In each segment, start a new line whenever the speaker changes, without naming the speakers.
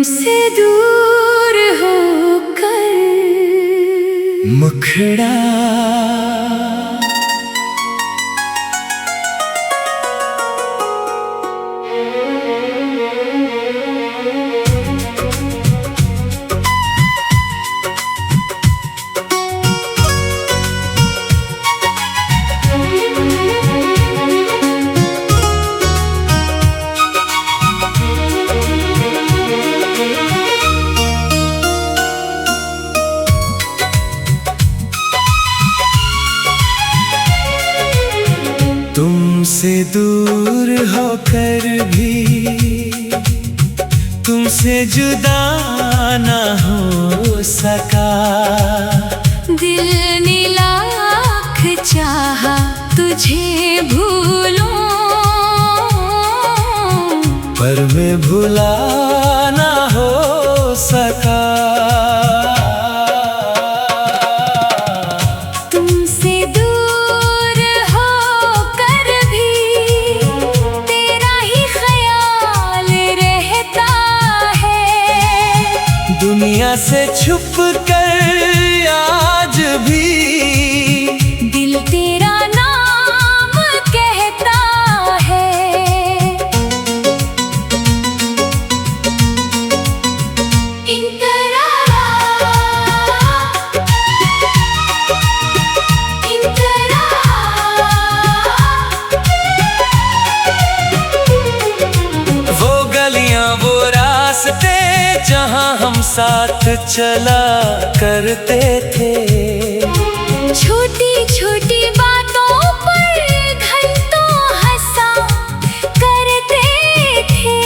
तुमसे दूर होकर
मुखड़ा तुमसे दूर होकर भी तुमसे जुदा ना हो सका।
दिल ने लाख चाहा तुझे भूलूं,
पर मैं भुला ना हो सका।
तुमसे दूर होकर भी तेरा ही ख्याल रहता है।
दुनिया से छुप कर आज भी
दिल तेरा नाम कहता है। इंतरारा, इंतरारा।
वो गलियां वो रास्ते जहां हम साथ चला करते थे।
छोटी छोटी बातों पर घंटों हंसा करते थे।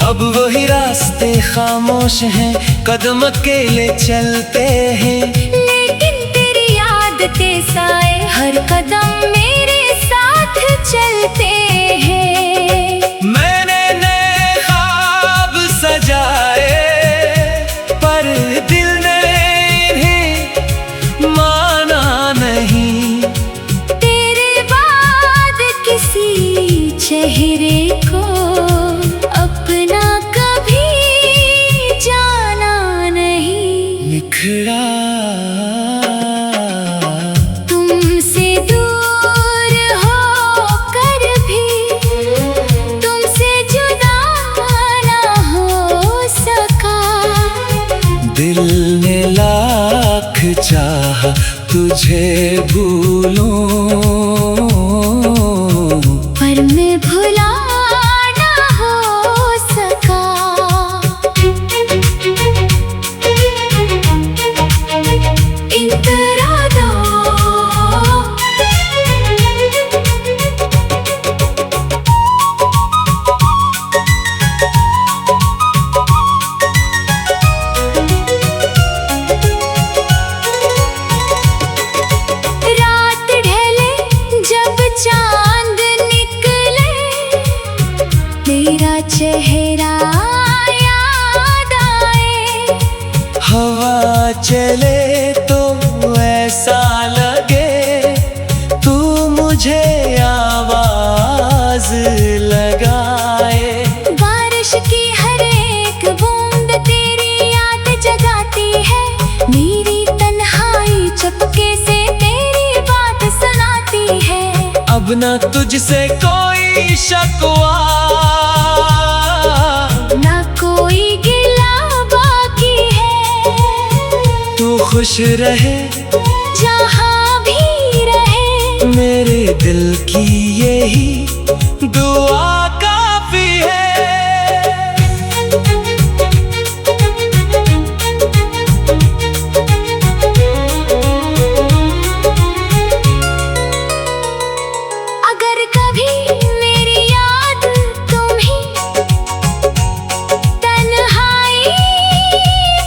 अब वही रास्ते खामोश हैं, कदम अकेले चलते हैं।
लेकिन तेरी आदतें साए हर कदम मेरे साथ चलते हैं।
मैंने नए ख्वाब सजाए पर दिल ने इन्हें माना नहीं।
तेरे बाद किसी चेहरे को अपना कभी जाना नहीं।
निखरा
तुमसे दूर होकर भी तुमसे जुदा ना हो सका।
दिल ने लाख चाहा तुझे भूलूं,
पर मैं भुला ना हो सका। इंतरारा, रात ढले जब चांद निकले तेरा चेहरा याद आए।
हवा चले तो ऐसा लगे तू मुझे आवाज लगाए।
बारिश की हर एक बूंद तेरी याद जगाती है। मेरी तन्हाई चुपके से तेरी बात सुनाती है।
अब ना तुझसे कोई शकवा
ना कोई गिला बाकी है।
तू खुश रहे
जहाँ भी रहे,
मेरे दिल की यही दुआ काफी है।
अगर कभी मेरी याद तुम्हें तन्हाई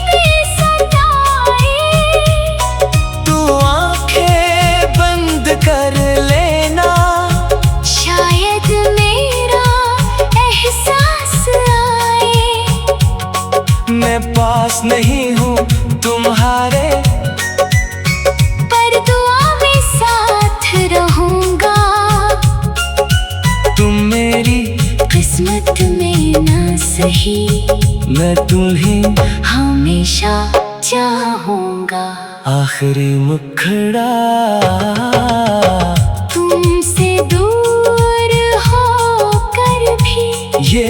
में सताए,
तू आंखें बंद कर लेना,
शायद मेरा कितना सही
मैं तुम्हें
हमेशा चाहूंगा।
आखिरी मुखड़ा
तुमसे दूर होकर भी
ये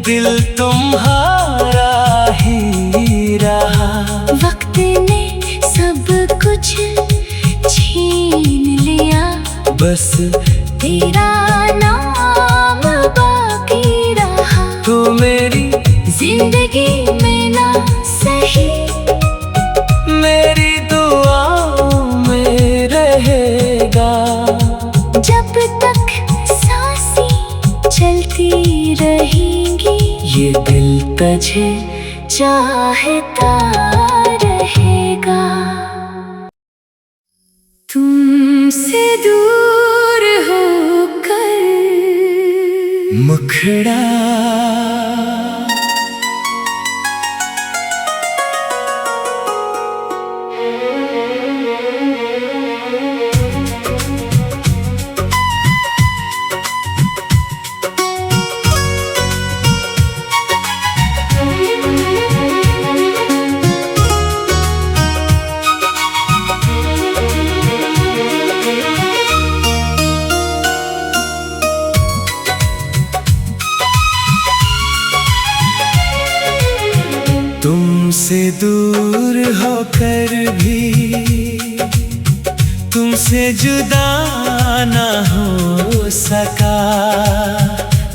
दिल तुम्हारा ही रहा।
वक्त ने सब कुछ छीन लिया,
बस
तेरा नाम बाकी रहा।
तू मेरी
जिंदगी में ना सही,
मेरी दुआओं में रहेगा।
जब तक सांसें चलती रहेंगी,
ये दिल
तुझे चाहता रहेगा। तुमसे दूर होकर
मुखड़ा तुमसे दूर होकर भी तुमसे जुदा ना हो सका।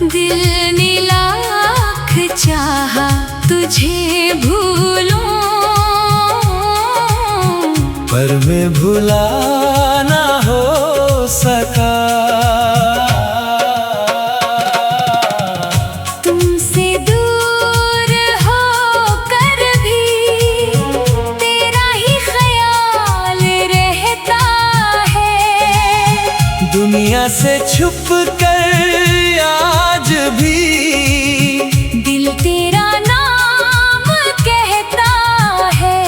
दिल ने लाख चाहा तुझे भूलूं,
पर मैं भुला ना हो सका।
तुमसे दूर होकर भी तेरा ही ख्याल रहता है।
दुनिया से छुप कर आज भी
दिल तेरा नाम कहता है।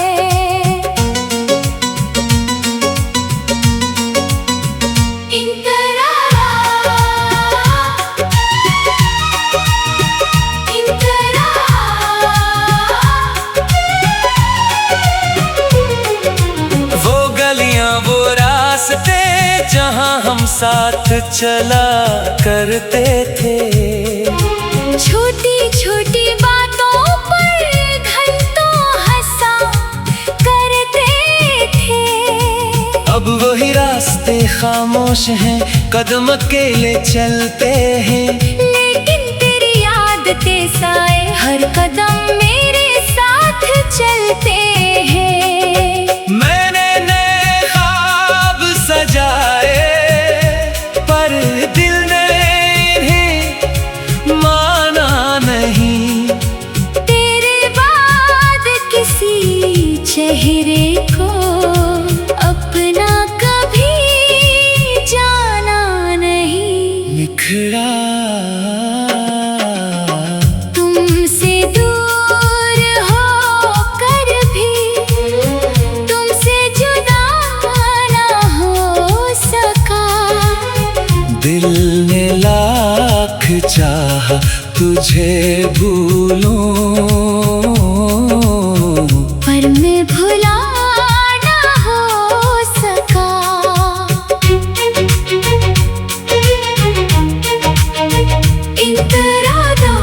इंतरारा,
वो गलियां वो रास्ते जहां हम साथ चला करते थे।
छोटी छोटी बातों पर घंटों हंसा करते थे।
अब वही रास्ते खामोश हैं, कदम अकेले चलते हैं।
लेकिन तेरी आदतें साए हर कदम मेरे साथ चलते हैं।
मैंने नए ख्वाब सजाए, पर दिल ने इन्हें माना नहीं।
तेरे बाद किसी चेहरे को अपना कभी जाना नहीं।
निखरा
तुमसे दूर होकर भी तुमसे जुदा ना हो सका।
दिल ने लाख चाहा तुझे भूलूं,
पर मैं भुला ना हो सका। इंतरारा,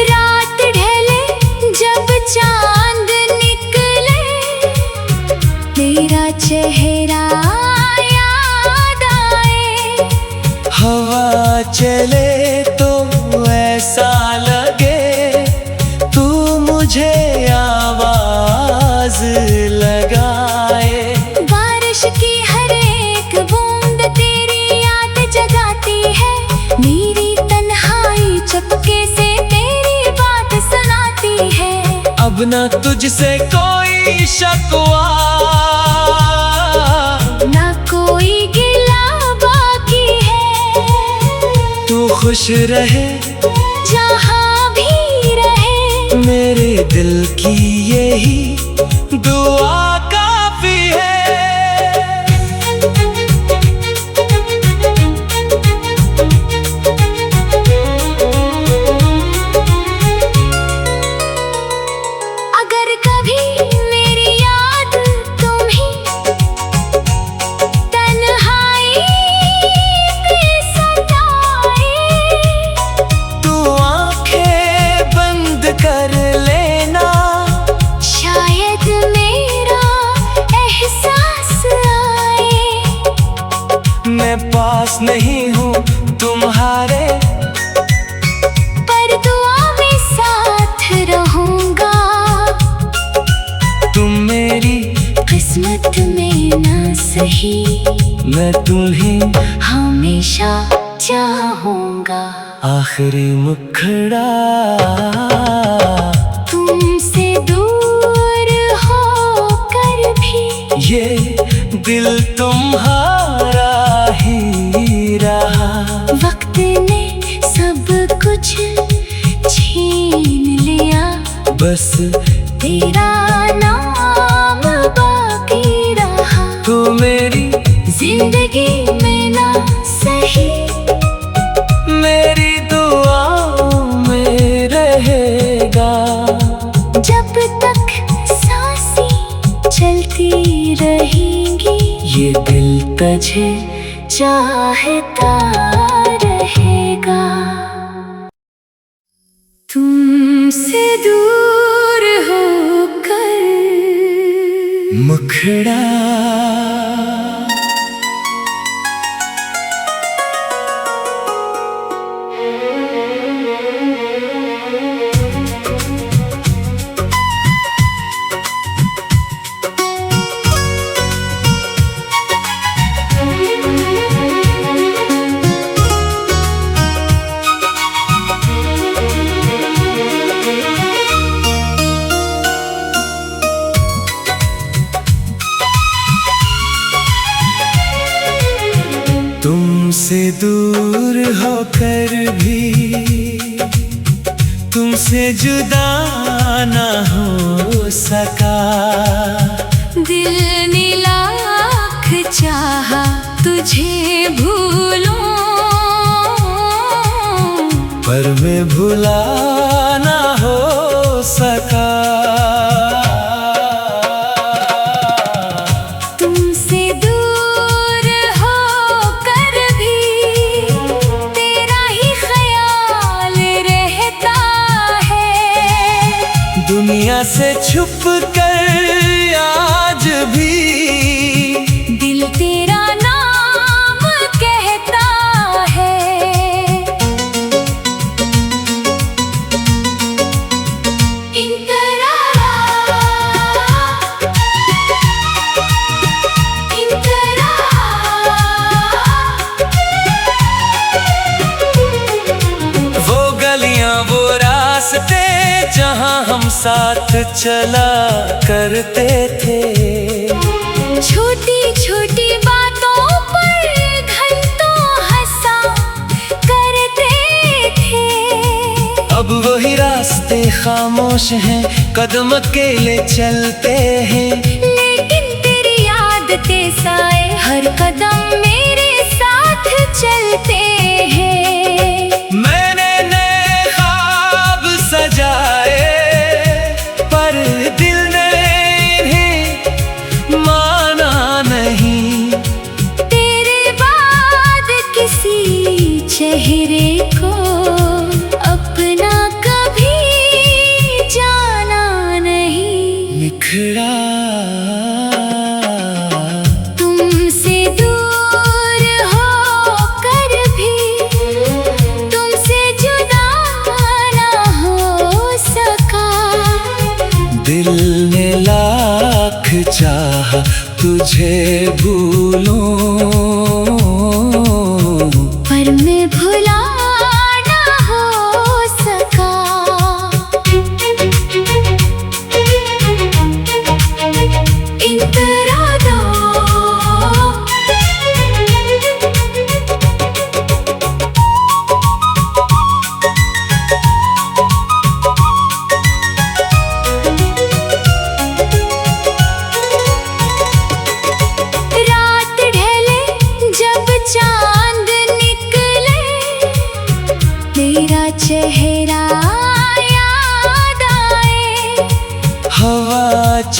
रात ढले जब चांद निकले, तेरा चेहरा याद आए।
हवा चले तो ऐसा लगे तू मुझे आवाज लगाए।
बारिश की हर एक बूंद तेरी याद जगाती है। मेरी तन्हाई चुपके से तेरी बात सुनाती है।
अब न तुझसे कोई शकवा,
ना कोई गिला बाकी है।
तू खुश रहे
जहाँ
ये दिल की यही दुआ काफी है।
अगर कभी मेरी याद तुम्हें तन्हाई में सताए,
तू आंखें बंद कर लेना,
शायद मेरा एहसास आए।
मैं पास नहीं हूँ तुम्हारे,
पर दुआ में साथ रहूंगा।
तुम मेरी
किस्मत में ना सही,
मैं तुम्हें
हमेशा चाहूंगा।
आखिरी मुखड़ा
तुमसे दूर होकर भी
ये दिल तुम्हारा ही रहा।
वक्त ने सब कुछ छीन लिया,
बस
तेरा नाम बाकी रहा।
तू मेरी
जिंदगी में ना सही,
मेरी दुआओं में रहेगा।
जब तक सांसें चलती रहेंगी,
ये दिल
तुझे चाहता रहेगा। तुमसे दूर होकर
मुखड़ा तुमसे दूर होकर भी तुमसे जुदा ना हो सका।
दिल ने लाख चाहा तुझे भूलूं,
पर मैं भुला ना हो सका।
तुमसे दूर होकर भी तेरा ही ख्याल रहता है।
दुनिया से छुप कर आज भी
दिल तेरा नाम कहता है। इंतरारा,
वो गलियां वो रास्ते जहां हम साथ चला करते थे।
छोटी छोटी बातों पर घंटों हंसा करते थे।
अब वही रास्ते खामोश हैं, कदम अकेले चलते हैं।
लेकिन तेरी आदतें साए हर कदम मेरे साथ चलते हैं।
मैंने नए ख्वाब सजाए, पर दिल ने इन्हें माना नहीं।
तेरे बाद किसी चेहरे को अपना कभी जाना नहीं।
बिखरा
तुमसे दूर होकर भी तुमसे जुदा ना हो सका।
दिल ने लाख चाहा तुझे भूलूं,
पर मैं भुला ना हो सका। इंतरादा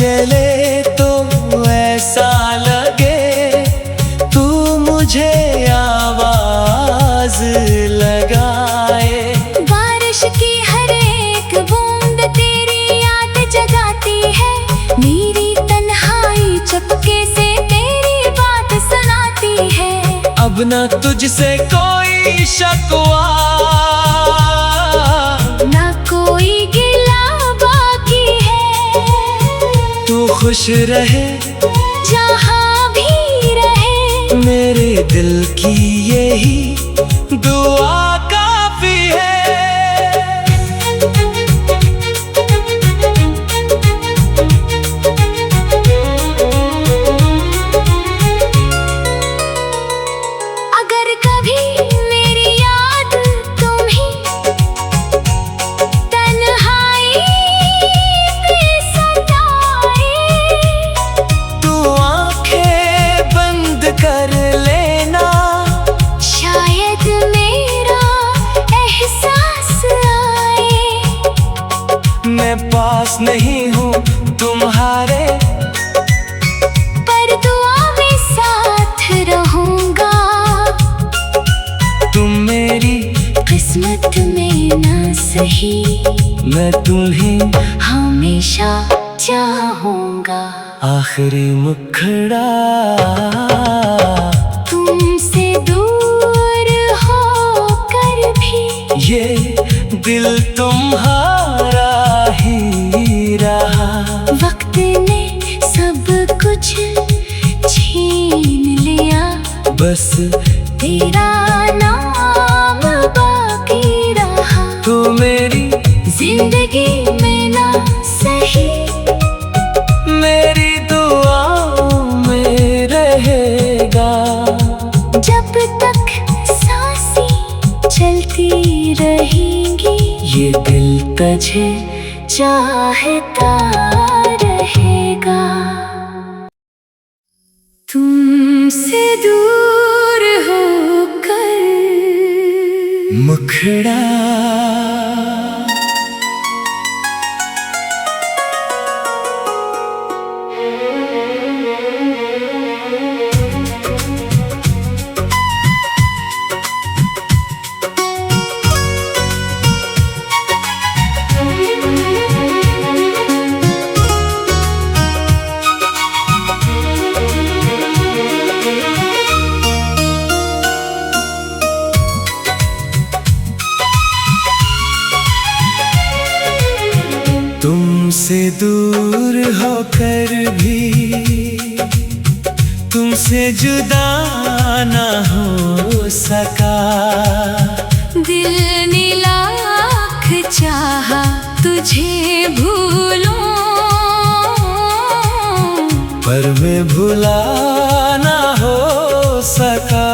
चले तो ऐसा लगे तू मुझे आवाज लगाए।
बारिश की हर एक बूंद तेरी याद जगाती है, मेरी तन्हाई चुपके से तेरी बात सुनाती है।
अब न तुझसे कोई शकवा,
ना कोई गिला बाकी है।
तू खुश रहे
जहाँ भी रहे,
मेरे दिल की यही दुआ काफी है।
अगर कभी मेरी याद तुम्हें तन्हाई में सताए,
तू आंखें बंद कर लेना,
शायद मेरा एहसास आए।
मैं पास नहीं हूँ तुम्हारे,
पर दुआ में साथ रहूंगा।
तुम मेरी
किस्मत में ना सही,
मैं तुम्हें
हमेशा चाहूंगा।
आखिरी मुखड़ा
तुमसे दूर होकर भी
ये दिल तुम्हारा ही रहा।
वक्त ने सब कुछ छीन लिया,
बस
तेरा नाम बाकी रहा।
तू मेरी
जिंदगी में ना सही,
मेरी दुआओं में रहेगा।
जब तक सांसें चलती रहेंगी,
ये दिल
तुझे चाहता रहेगा। तुमसे दूर होकर
मुखड़ा तुमसे दूर होकर भी तुमसे जुदा ना हो सका।
दिल ने लाख चाहा तुझे भूलूं,
पर मैं भुला ना हो सका।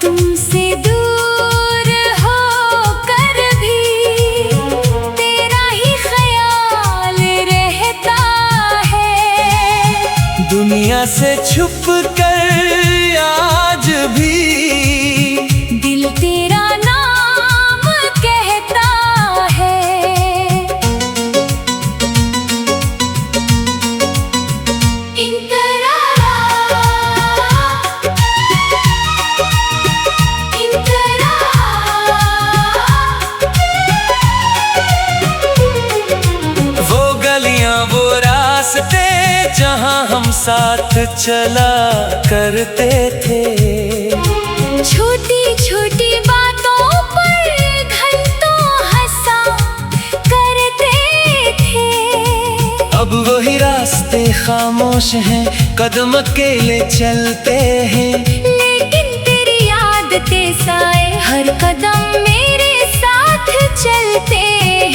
तुमसे दूर होकर भी तेरा ही ख्याल रहता है।
दुनिया से छुप कर आज भी
दिल तेरा नाम कहता है। इंतरारा,
वो गलियां वो रास्ते जहां हम साथ चला करते थे।
छोटी छोटी बातों पर घंटों हंसा करते थे।
अब वही रास्ते खामोश हैं, कदम अकेले चलते हैं।
लेकिन तेरी आदते साए हर कदम मेरे साथ चलते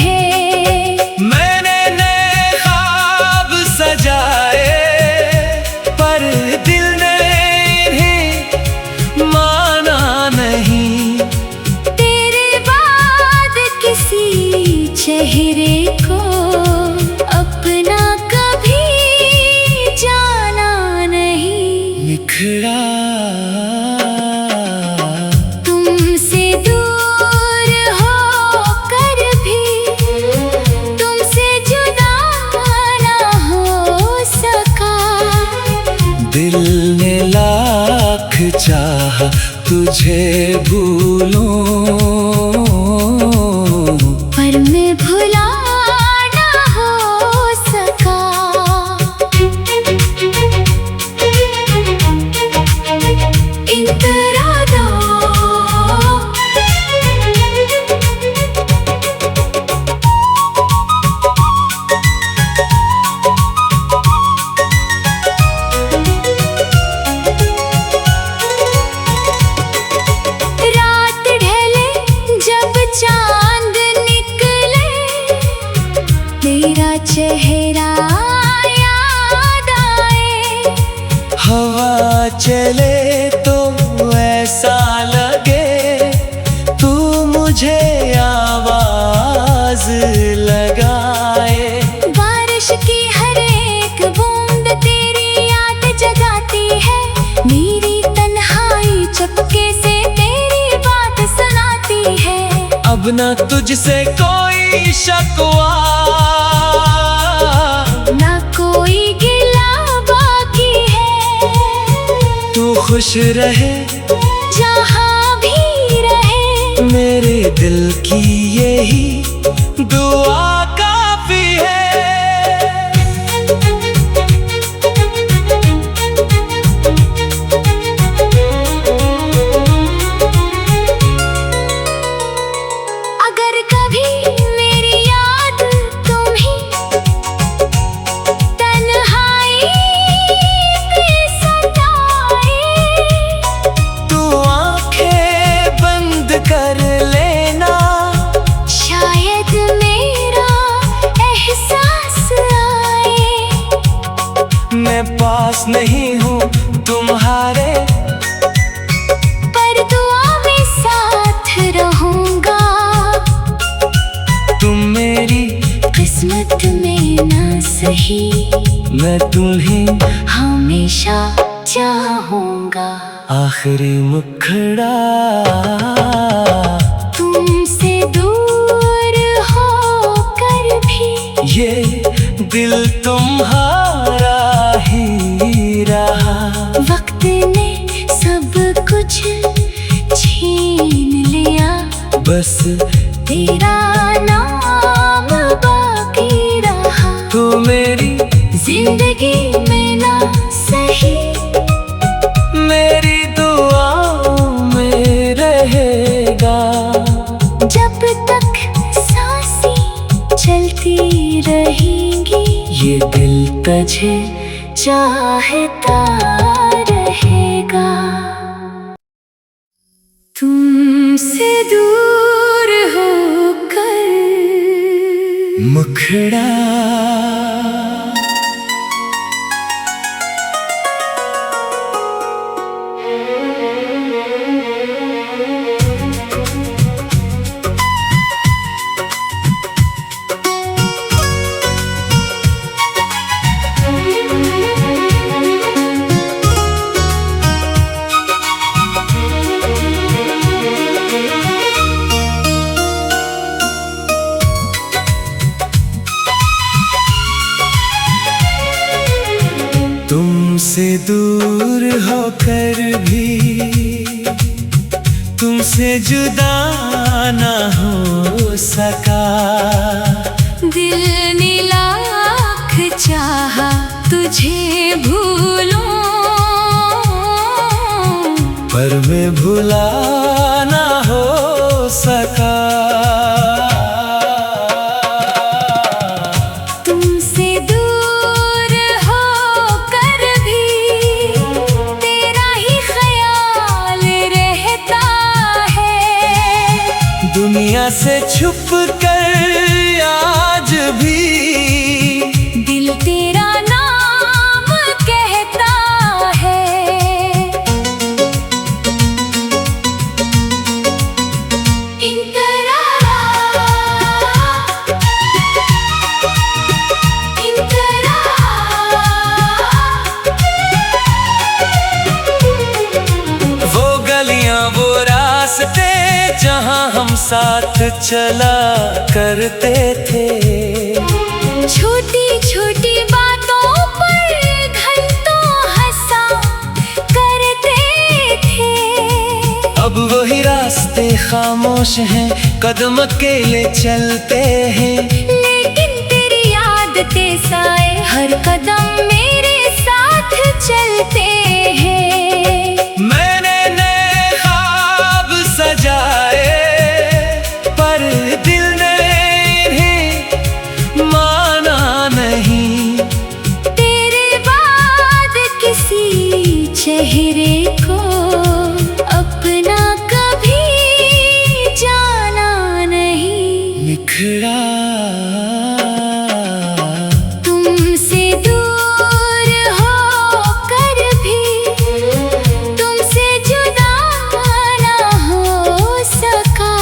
हैं।
मैंने नए ख्वाब सजाए, पर दिल ने इन्हें माना नहीं।
तेरे बाद किसी चेहरे को अपना कभी जाना नहीं।
बिखरा
तुमसे दूर
भूलूं,
पर मैं भुला ना हो सका। इंतरादा रात ढले जब चांद निकले, तेरा चेहरा याद आए।
हवा चले तो ऐसा लगे तू मुझे आवाज लगाए।
बारिश की हर एक बूंद तेरी याद जगाती है, मेरी तन्हाई चुपके से तेरी बात सुनाती है।
अब न तुझसे कोई शकवा,
ना कोई गिला बाकी है।
तू खुश रहे
जहाँ भी रहे,
मेरे दिल की यही दुआ काफी है।
अगर कभी मेरी याद तुम्हें तन्हाई में सताए,
तू आंखें बंद कर लेना,
शायद मेरा एहसास आए।
मैं पास नहीं हूँ तुम्हारे,
पर दुआ में साथ रहूंगा।
तुम मेरी
किस्मत में ना सही,
मैं तुम्हें
हमेशा चाहूंगा।
आखिरी मुखड़ा
तुमसे दूर होकर भी,
ये दिल तुम्हारा ही रहा।
वक्त ने सब कुछ छीन लिया,
बस
तेरा नाम बाकी रहा।
तू मेरी
जिंदगी में ना सही,
मेरी दुआओं में रहेगा।
जब तक सांसें चलती रहेंगी,
ये दिल
तुझे चाहता रहेगा। तुमसे दूर होकर
मुखड़ा तुमसे दूर होकर भी तुमसे जुदा ना हो सका।
दिल ने लाख चाहा तुझे भूलूं,
पर मैं भुला ना हो सका।
तुमसे दूर होकर भी तेरा ही ख्याल रहता है।
दुनिया से छुप कर आज भी
दिल तेरा नाम कहता है। इंतरारा,
वो गलियां वो रास्ते जहां हम साथ चला करते थे।
छोटी छोटी बातों पर घंटों हंसा करते थे।
अब वही रास्ते रास्ते खामोश हैं, कदम अकेले चलते हैं,
लेकिन तेरी आदतें साए हर कदम मेरे साथ चलते हैं।
मैंने नए ख्वाब सजाए पर दिल ने इन्हें माना नहीं।
तेरे बाद किसी चेहरे को अपना कभी जाना नहीं।
बिखरा
तुमसे दूर होकर भी तुमसे जुदा ना हो सका।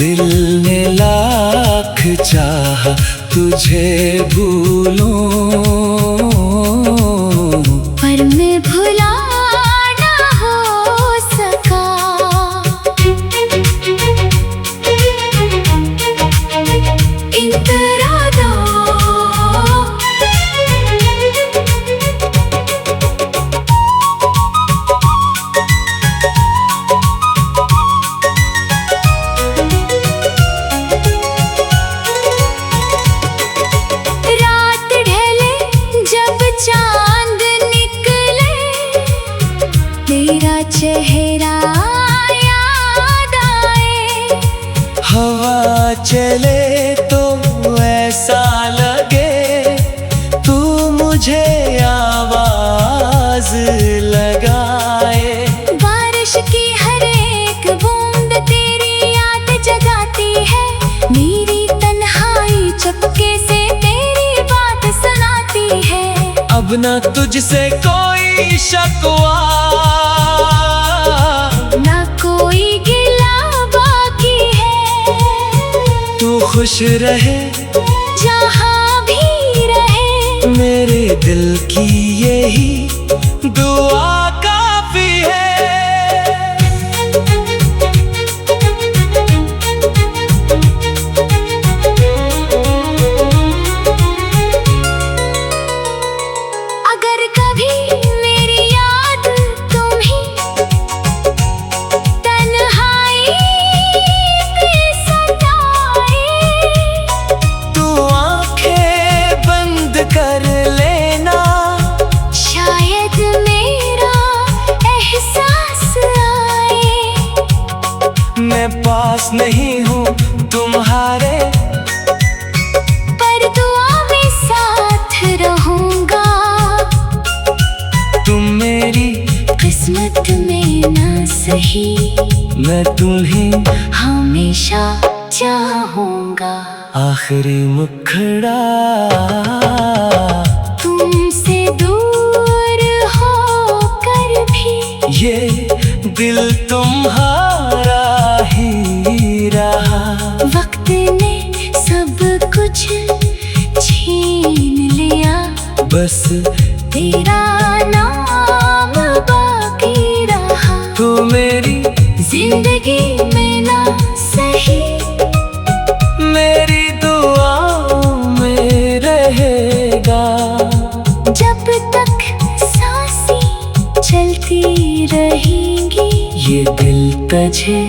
दिल ने लाख चाहा तुझे भूलूं,
पर मैं भुला ना हो सका। इंतरादा रात ढले जब चांद निकले, तेरा चेहरा याद आए।
हवा चले तो ऐसा लगे तू मुझे आवाज लगाए।
बारिश की हर एक बूंद तेरी याद जगाती है, मेरी तन्हाई चुपके से तेरी बात सुनाती है।
अब न तुझसे कोई शकवा,
ना कोई गिला बाकी है।
तू खुश रहे
जहाँ भी रहे,
मेरे दिल की यही दुआ काफी है।
अगर कभी मेरी याद तुम्हें तन्हाई में सताए,
तू आंखें बंद कर लेना,
शायद मेरा एहसास आए।
मैं पास नहीं हूँ तुम्हारे,
पर दुआ में साथ रहूंगा।
तुम मेरी
किस्मत में ना सही,
मैं तुम्हें
हमेशा चाहूंगा।
आखिरी मुखड़ा
तुमसे दूर होकर भी
ये दिल तुम्हारा ही रहा।
वक्त ने सब कुछ छीन लिया,
बस
तेरा नाम बाकी रहा।
तू मेरी
जिंदगी में ना सही,
मेरी दुआओं में रहेगा।
जब तक सांसें चलती रहेंगी,
ये दिल
तुझे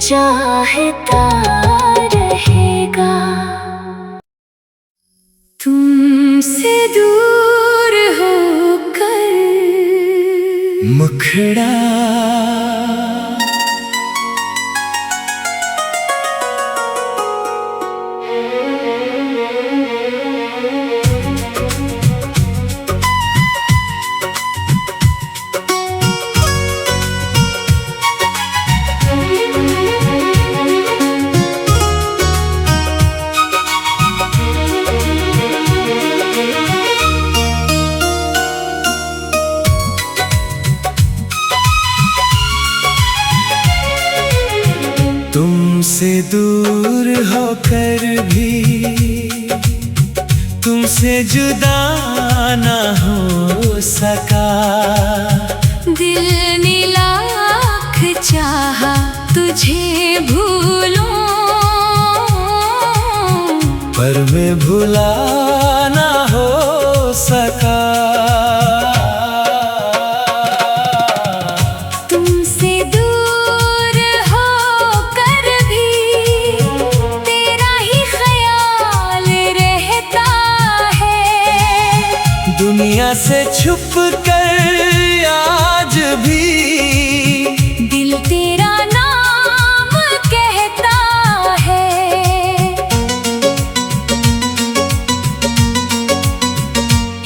चाहता रहेगा। तुमसे दूर होकर
मुखड़ा तुमसे दूर होकर भी तुमसे जुदा ना हो सका।
दिल ने लाख चाहा तुझे भूलूं,
पर मैं भुला ना हो सका।
तुमसे दूर हो
से छुप कर आज भी
दिल तेरा नाम कहता है।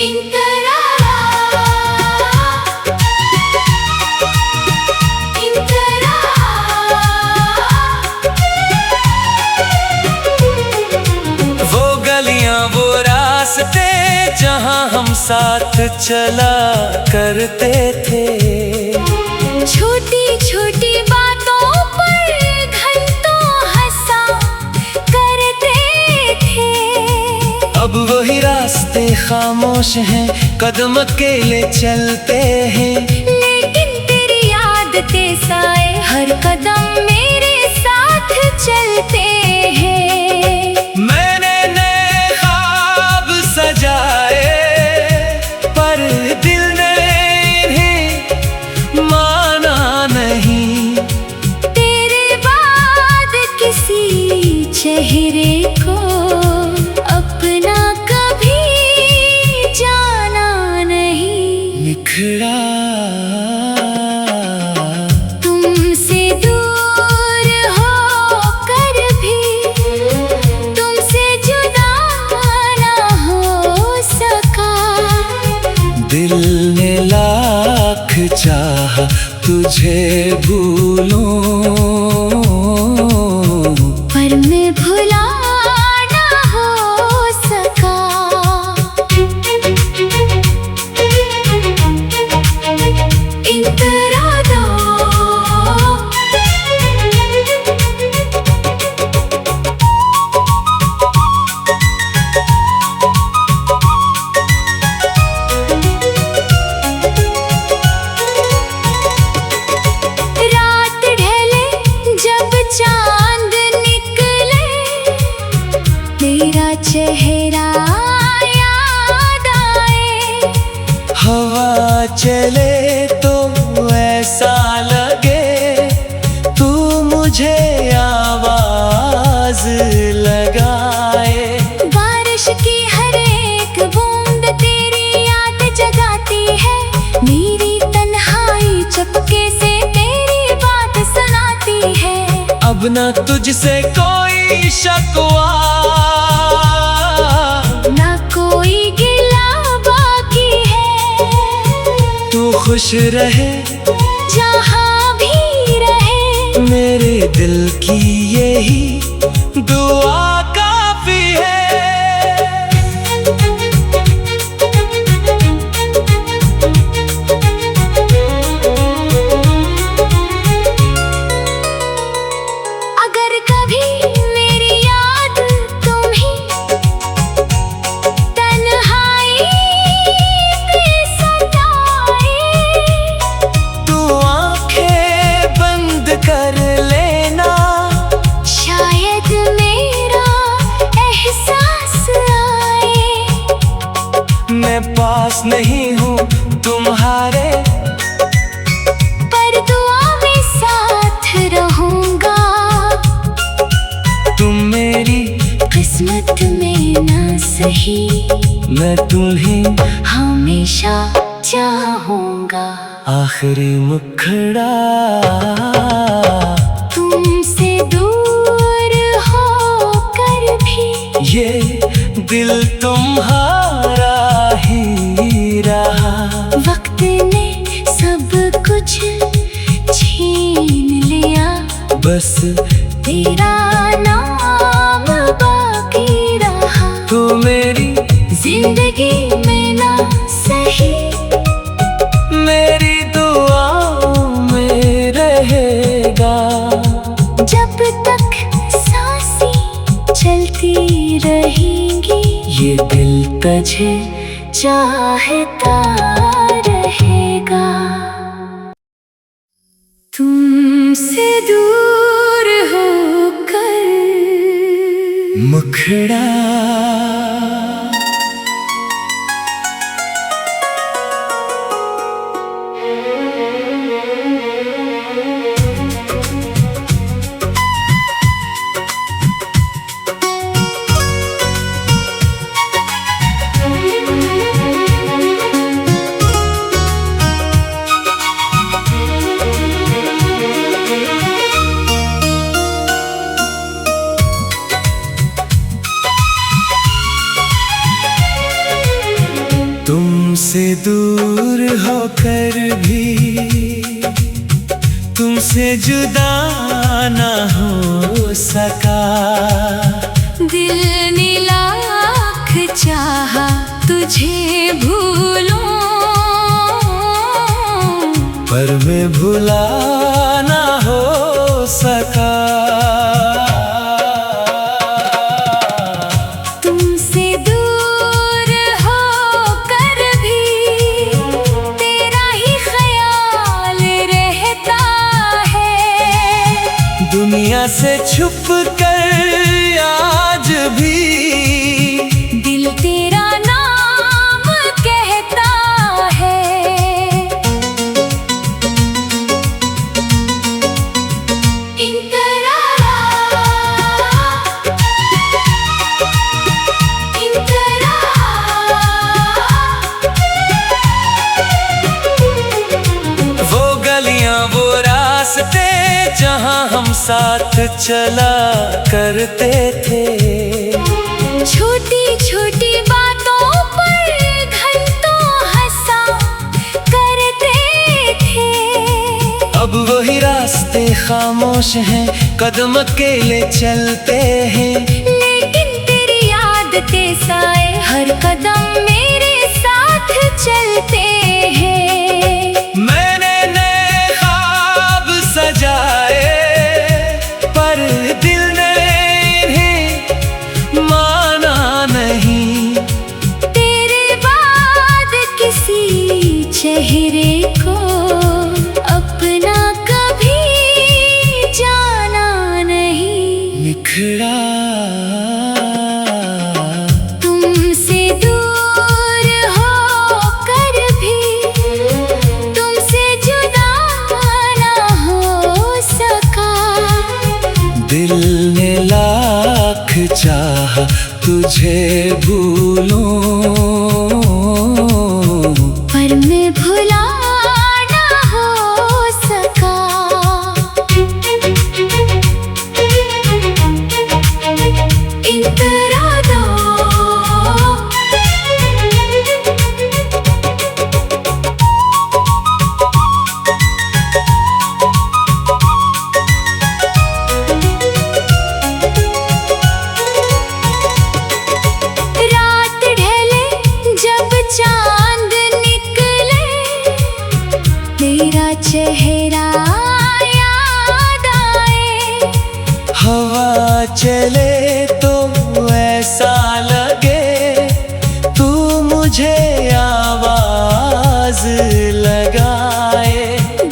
इंतरारा,
वो गलियां वो रास्ते जहां हम साथ चला करते थे।
छोटी छोटी बातों पर घंटों हंसा करते थे।
अब वही रास्ते खामोश हैं, कदम अकेले चलते हैं।
लेकिन तेरी आदतें साए हर कदम मेरे साथ चलते हैं।
मैंने नए ख्वाब सजाए पर दिल ने इन्हें माना नहीं।
तेरे बाद किसी चेहरे को अपना कभी जाना नहीं।
बिखरा
तुमसे दूर होकर भी तुमसे जुदा ना हो सका।
दिल ने लाख चाहा तुझे भूलूं,
पर मैं भुला ना हो सका। इंतरादा, रात ढले जब चांद निकले तेरा चेहरा याद आए।
हवा चले तो ऐसा लगे तू मुझे आवाज लगाए।
बारिश की हर एक बूंद तेरी याद जगाती है। मेरी तन्हाई चुपके से तेरी बात सुनाती है।
अब न तुझसे कोई शकवा,
ना कोई गिला बाकी है।
तू खुश रहे
जहाँ भी रहे
मेरे दिल की यही दुआ काफी है।
अगर कभी मेरी याद तुम्हें तन्हाई में सताए
तू आंखें बंद कर लेना,
शायद मेरा एहसास आए।
मैं पास नहीं हूँ तुम्हारे
पर दुआ में साथ रहूंगा।
तुम मेरी
किस्मत में ना सही
मैं तुम्हें
हमेशा चाहूंगा।
आखिरी मुखड़ा
तुमसे दूर होकर भी
ये दिल तुम्हारा ही रहा।
वक्त ने सब कुछ छीन लिया,
बस
तेरा नाम बाकी रहा।
तू मेरी
जिंदगी में ना सही
मेरी दुआओं में रहेगा।
जब तक सांसें चलती रहेंगी ये दिल तुझे चाहता रहेगा। तुमसे दूर होकर
मुखड़ा तुमसे दूर होकर भी तुमसे जुदा ना हो सका।
दिल ने लाख चाहा तुझे भूलूं,
पर मैं भुला ना हो सका।
तुमसे दूर होकर भी तेरा ही ख्याल रहता है।
दुनिया से छुप कर आज भी
दिल तेरा नाम कहता है। इंतरारा,
वो गलियां वो रास्ते जहां हम साथ चला करते थे।
छोटी छोटी बातों पर घंटों हंसा करते थे।
अब वही रास्ते खामोश हैं, कदम अकेले चलते हैं।
लेकिन तेरी आदतें साए हर कदम मेरे साथ चलते हैं।
मैंने नए ख्वाब सजाए, पर दिल ने इन्हें माना नहीं।
तेरे बाद किसी चेहरे को अपना कभी जाना नहीं।
बिखरा
तुमसे दूर होकर भी तुमसे जुदा ना हो सका।
दिल ने लाख चाहा तुझे भूलूं,
पर मैं भुला ना हो सका। इंतरारा, रात ढले जब चांद निकले तेरा चेहरा याद आए।
हवा चले तो ऐसा लगे तू मुझे आवाज लगाए।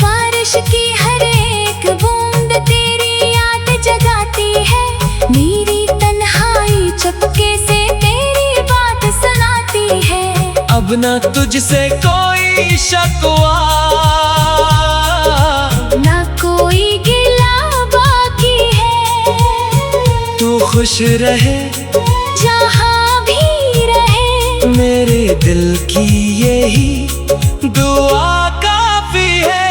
बारिश की हर एक बूंद तेरी याद जगाती है। मेरी तन्हाई चुपके से तेरी बात सुनाती है।
अब न तुझसे कोई शकवा,
ना कोई गिला बाकी है।
तू खुश रहे
जहाँ भी रहे,
मेरे दिल की यही दुआ काफी है।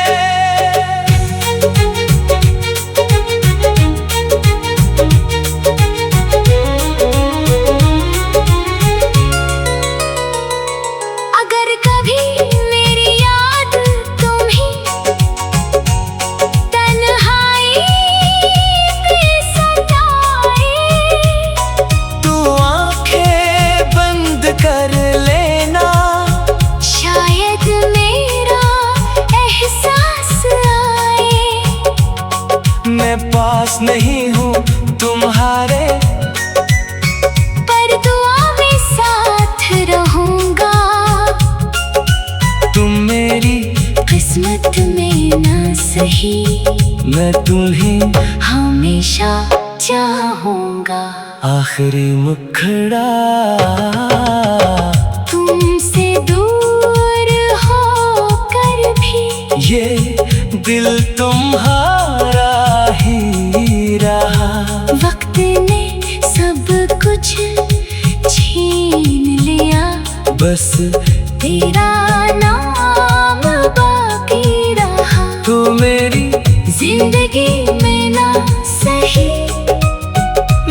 अगर कभी मेरी याद तुम्हें तन्हाई में सताए,
तू आंखें बंद कर लेना,
शायद मेरा एहसास आए।
मैं पास नहीं हूँ तुम्हारे,
पर दुआ में साथ रहूंगा।
तुम मेरी
किस्मत में ना सही,
मैं तुम्हें
हमेशा चाहूंगा।
आखिरी मुखड़ा
तुमसे दूर होकर भी
ये दिल तुम्हारा ही रहा।
वक्त ने सब कुछ छीन लिया,
बस
तेरा नाम बाकी रहा।
तू मेरी
जिंदगी में ना सही,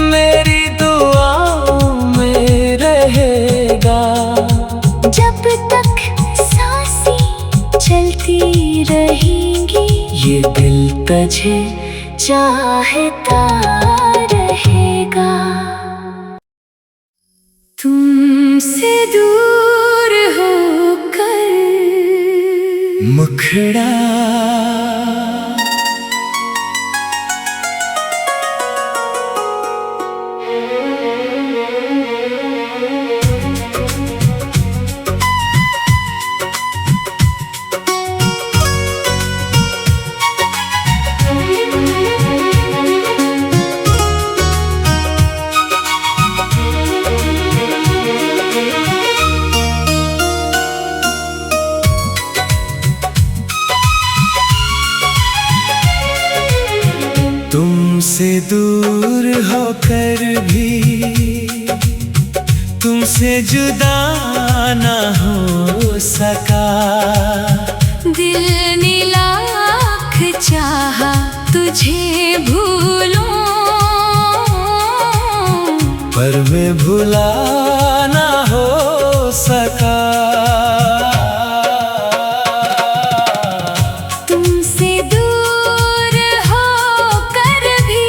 मेरी दुआओं में रहेगा।
जब तक तुझे चाहता रहेगा। तुमसे दूर होकर
मुखड़ा तुमसे दूर होकर भी तुमसे जुदा ना हो सका।
दिल ने लाख चाहा तुझे भूलूं,
पर मैं भुला ना हो सका।
तुमसे दूर होकर भी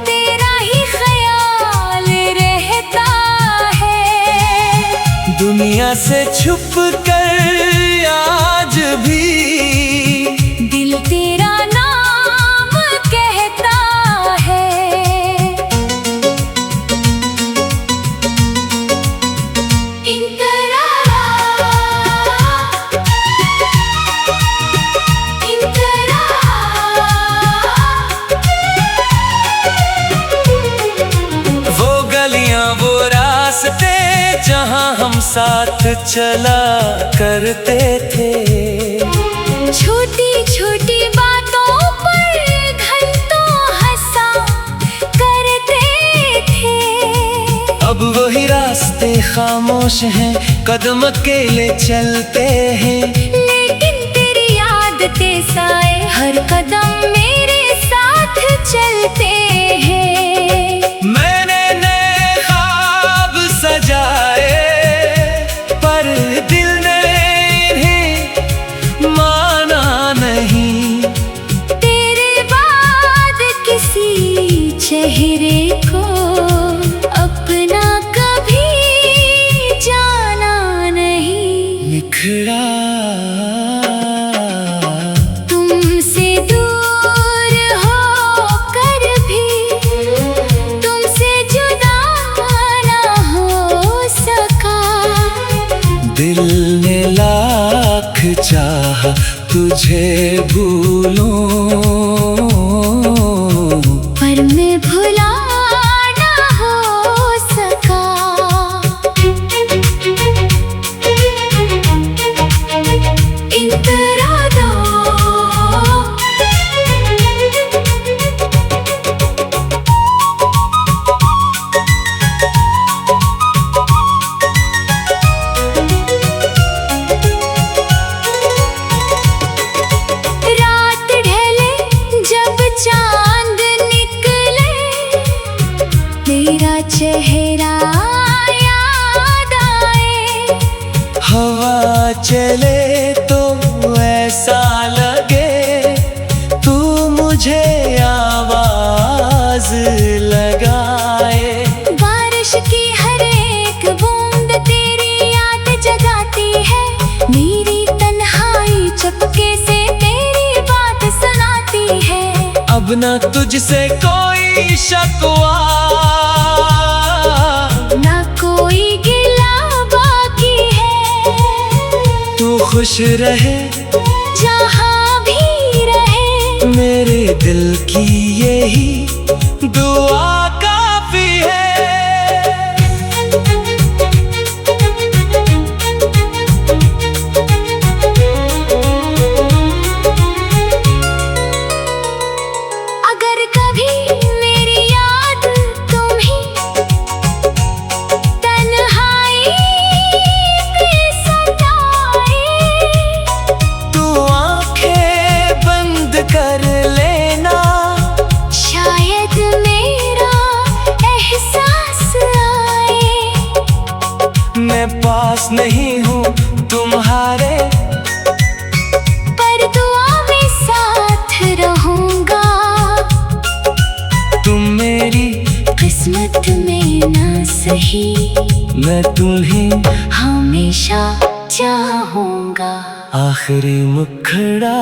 तेरा ही ख्याल रहता है।
दुनिया से छुप कर आज भी
दिल तेरा नाम कहता है।
वो गलियां वो रास्ते जहां हम साथ चला करते थे।
छोटी छोटी बातों पर घंटों हंसा करते थे।
अब वही रास्ते खामोश हैं, कदम अकेले चलते हैं।
लेकिन तेरी आदतें साए हर कदम मेरे साथ चलते हैं।
मैंने नए ख्वाब सजाए पर दिल ने इन्हें माना नहीं।
तेरे बाद किसी चेहरे को अपना कभी जाना नहीं।
निखरा
तुमसे दूर होकर भी तुमसे जुदा ना हो सका।
दिल ने लाख चाहा तुझे भूलूं,
पर मैं भुला ना हो सका। इतरा दो रात ढले जब चांद निकले, तेरा चेहरा याद आए।
हवा चले तो ऐसा लगे तू मुझे आवाज लगाए।
बारिश की हर एक बूंद तेरी याद जगाती है। मेरी तन्हाई चुपके से तेरी बात सुनाती है।
अब न तुझसे कोई शकवा,
ना कोई गिला बाकी है।
तू खुश रहे
जहाँ भी रहे,
मेरे दिल की यही दुआ काफी है।
अगर कभी मेरी याद तुम्हें तन्हाई में सताए,
तू आंखें बंद कर लेना,
शायद मेरा
तुम मेरी
किस्मत में ना सही,
मैं तुम्हें
हमेशा चाहूंगा।
आखिरी मुखड़ा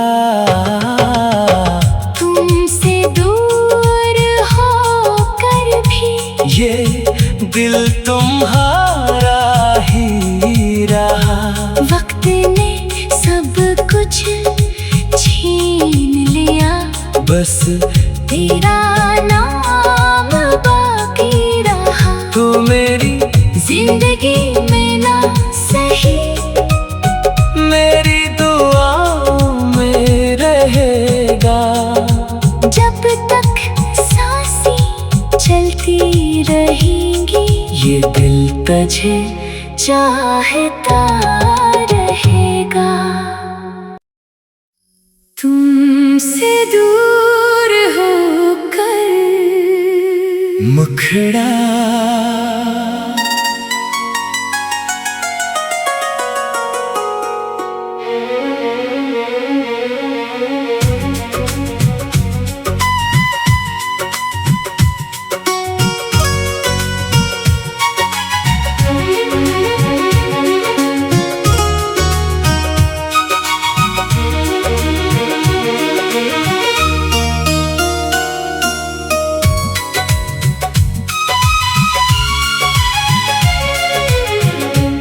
तुमसे दूर होकर भी
ये दिल तुम्हारा ही रहा।
वक्त ने सब कुछ छीन लिया,
बस
तेरा नाम बाकी रहा।
तू मेरी
जिंदगी में ना सही,
मेरी दुआओं में रहेगा।
जब तक सांसें चलती रहेंगी,
ये दिल
तुझे चाहता रहेगा। तुमसे दूर होकर
मुखड़ा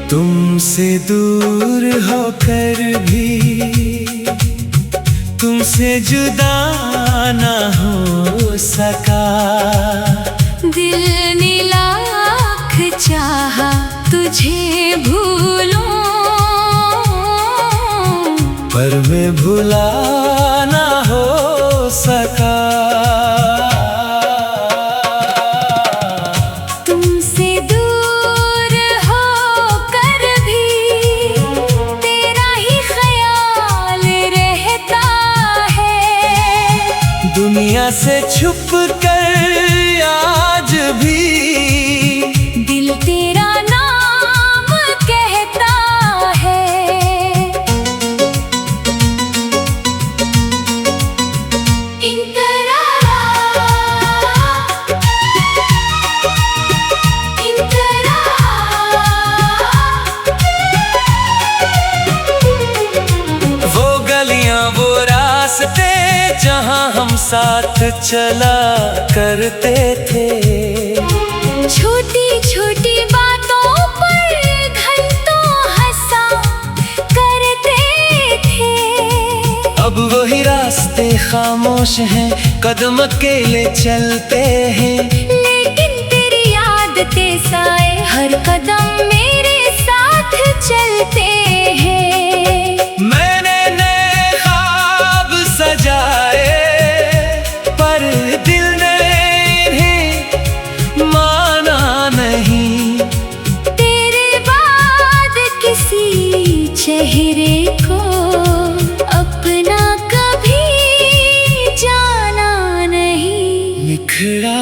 तुमसे दूर होकर भी तुमसे जुदा ना हो सका।
दिल ने लाख चाहा तुझे भूलूं,
पर मैं भुला ना हो सका।
तुमसे दूर होकर भी तेरा ही ख्याल रहता है।
दुनिया से छुप कर आज भी
दिल तेरा नाम कहता है। इंतरारा,
वो गलियां वो रास्ते जहां हम साथ चला करते थे।
छोटी छोटी बातों पर घंटों हंसा करते थे।
अब वही रास्ते खामोश हैं, कदम अकेले चलते हैं।
लेकिन तेरी आदतें साए हर कदम मेरे साथ चलते हैं।
मैंने नए ख्वाब सजाए, पर दिल ने इन्हें माना नहीं।
तेरे बाद किसी चेहरे को अपना कभी जाना नहीं।
निखरा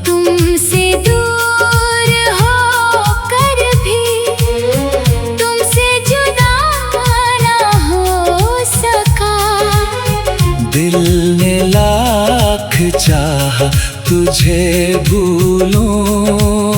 तुमसे दूर होकर भी तुमसे जुदा ना हो सका।
दिल ने लाख चाहा तुझे भूलूं,